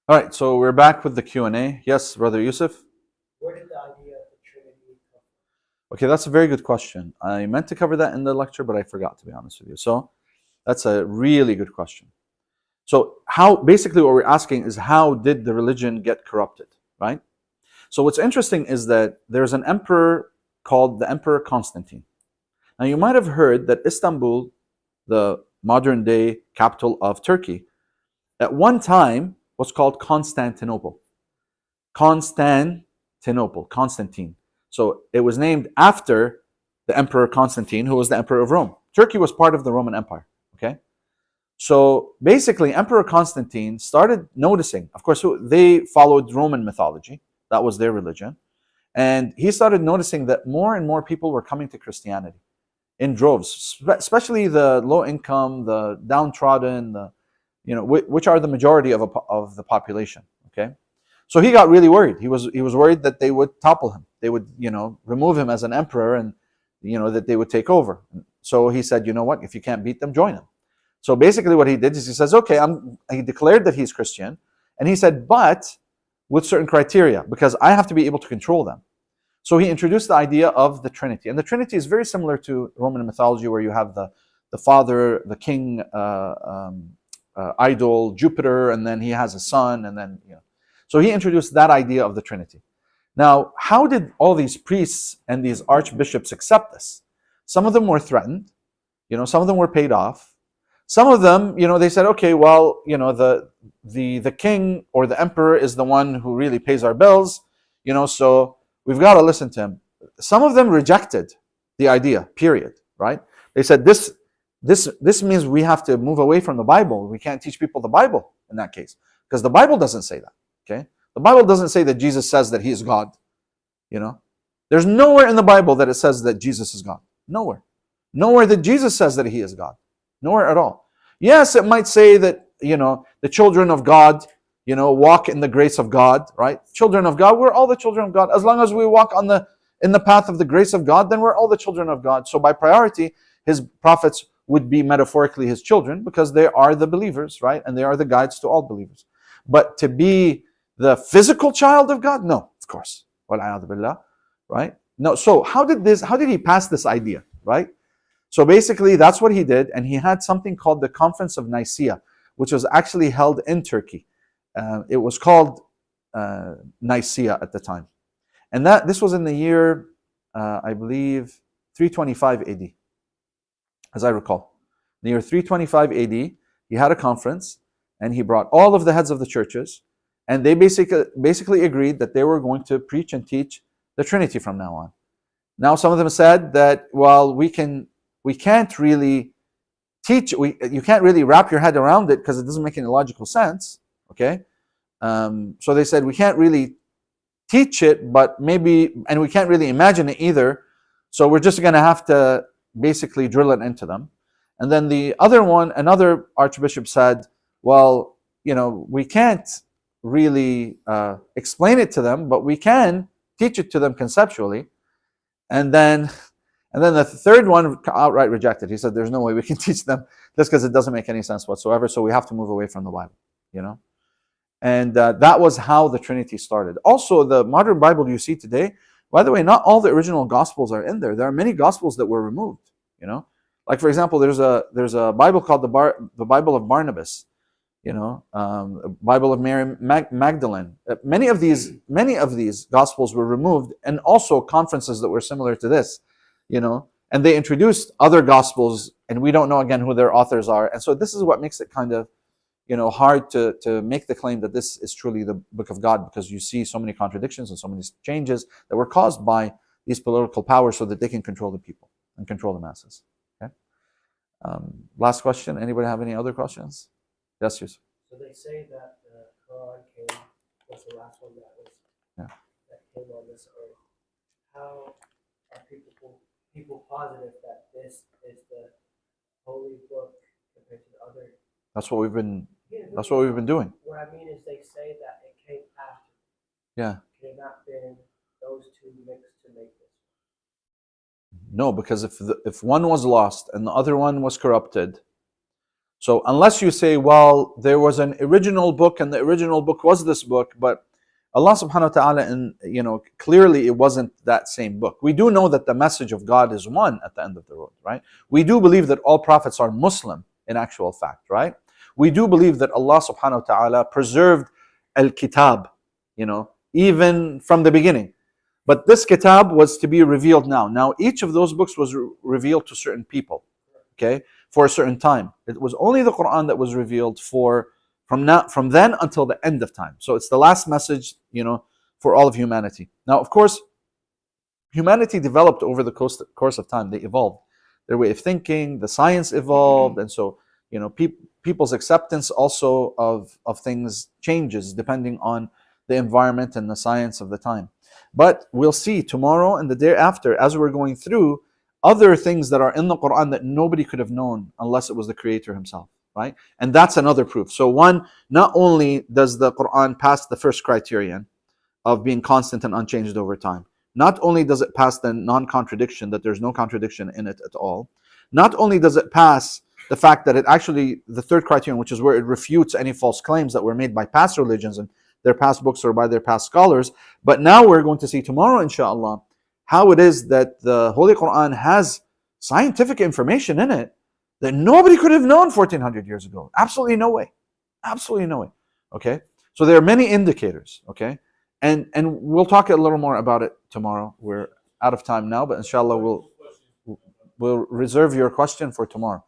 All right, so we're back with the Q&A. Yes, Brother Yusuf? Where did the idea of the Trinity come Okay, that's a very good question. I meant to cover that in the lecture, but I forgot, to be honest with you. So that's a really good question. So basically what we're asking is, how did the religion get corrupted, right? So what's interesting is that there's an emperor called the Emperor Constantine. Now you might have heard that Istanbul, the modern day capital of Turkey, at one time was called Constantinople. Constantine. So it was named after the Emperor Constantine, who was the Emperor of Rome. Turkey was part of the Roman Empire. Okay. So basically, Emperor Constantine started noticing, of course, they followed Roman mythology, that was their religion. And he started noticing that more and more people were coming to Christianity in droves, especially the low income, the downtrodden, which are the majority of the population. Okay. So he got really worried. He was worried that they would topple him. They would, remove him as an emperor, and that they would take over. So he said, you know what? If you can't beat them, join them. So basically, what he did is he says, okay, he declared that he's Christian, and he said, but with certain criteria, because I have to be able to control them. So he introduced the idea of the Trinity, and the Trinity is very similar to Roman mythology, where you have the Father, the King, idol, Jupiter, and then he has a son, and then So he introduced that idea of the Trinity. Now, how did all these priests and these archbishops accept this? Some of them were threatened, some of them were paid off. Some of them, they said, okay, well, the king or the emperor is the one who really pays our bills, so we've got to listen to him. Some of them rejected the idea, period, right? They said this means we have to move away from the Bible. We can't teach people the Bible in that case, because the Bible doesn't say that. Okay, the Bible doesn't say that Jesus says that he is God. There's nowhere in the Bible that it says that Jesus is God. Nowhere that Jesus says that he is God. Nowhere at all. Yes, it might say that the children of God walk in the grace of God, right? Children of God, we're all the children of God. As long as we walk in the path of the grace of God, then we're all the children of God. So by priority, his prophets would be metaphorically his children, because they are the believers, right? And they are the guides to all believers. But to be the physical child of God, no, of course. Right? No. So how did he pass this idea, right? So basically, that's what he did, and he had something called the Conference of Nicaea, which was actually held in Turkey. It was called Nicaea at the time, and this was in the year, I believe, 325 AD, as I recall. In the year 325 AD, he had a conference, and he brought all of the heads of the churches, and they basically agreed that they were going to preach and teach the Trinity from now on. Now, some of them said that, well, we can't really teach, you can't really wrap your head around it because it doesn't make any logical sense. Okay, so they said we can't really teach it, but maybe, and we can't really imagine it either. So we're just going to have to basically drill it into them. And then another archbishop said, well, we can't really explain it to them, but we can teach it to them conceptually. And then the third one outright rejected. He said, there's no way we can teach them this because it doesn't make any sense whatsoever. So we have to move away from the Bible, And that was how the Trinity started. Also, the modern Bible you see today, by the way, not all the original Gospels are in there. There are many Gospels that were removed, Like, for example, there's a Bible called the Bible of Barnabas, Bible of Mary Magdalene. Many of these Gospels were removed, and also conferences that were similar to this, and they introduced other Gospels, and we don't know again who their authors are. And so this is what makes it kind of, hard to make the claim that this is truly the book of God, because you see so many contradictions and so many changes that were caused by these political powers so that they can control the people and control the masses. Okay. Last question. Anybody have any other questions? Yes, yes. So they say that the Quran was the last one that came on this earth. How are people positive that this is the holy book compared to the other? That's what we've been doing. What I mean is, they say that it came after. Yeah. It had not been those two mixed to make this. No, because if one was lost and the other one was corrupted, So unless you say, well, there was an original book and the original book was this book, but Allah subhanahu wa ta'ala, and clearly it wasn't that same book. We do know that the message of God is one at the end of the road, right? We do believe that all prophets are Muslim in actual fact, right? We do believe that Allah subhanahu wa ta'ala preserved al-kitab, even from the beginning. But this kitab was to be revealed now. Now each of those books was revealed to certain people, okay, for a certain time. It was only the Quran that was revealed from then until the end of time. So it's the last message, for all of humanity. Now, of course, humanity developed over the course of time. They evolved. Their way of thinking, the science evolved, and so people's acceptance also of things changes depending on the environment and the science of the time. But we'll see tomorrow and the day after, as we're going through, other things that are in the Quran that nobody could have known unless it was the Creator Himself. Right? And that's another proof. So one, not only does the Quran pass the first criterion of being constant and unchanged over time, not only does it pass the non-contradiction, that there's no contradiction in it at all, not only does it pass the fact that it actually, the third criterion, which is where it refutes any false claims that were made by past religions and their past books or by their past scholars, but now we're going to see tomorrow, inshallah, how it is that the Holy Quran has scientific information in it that nobody could have known 1400 years ago. Absolutely no way. Absolutely no way. Okay? So there are many indicators, okay? And we'll talk a little more about it tomorrow. We're out of time now, but inshallah we'll reserve your question for tomorrow.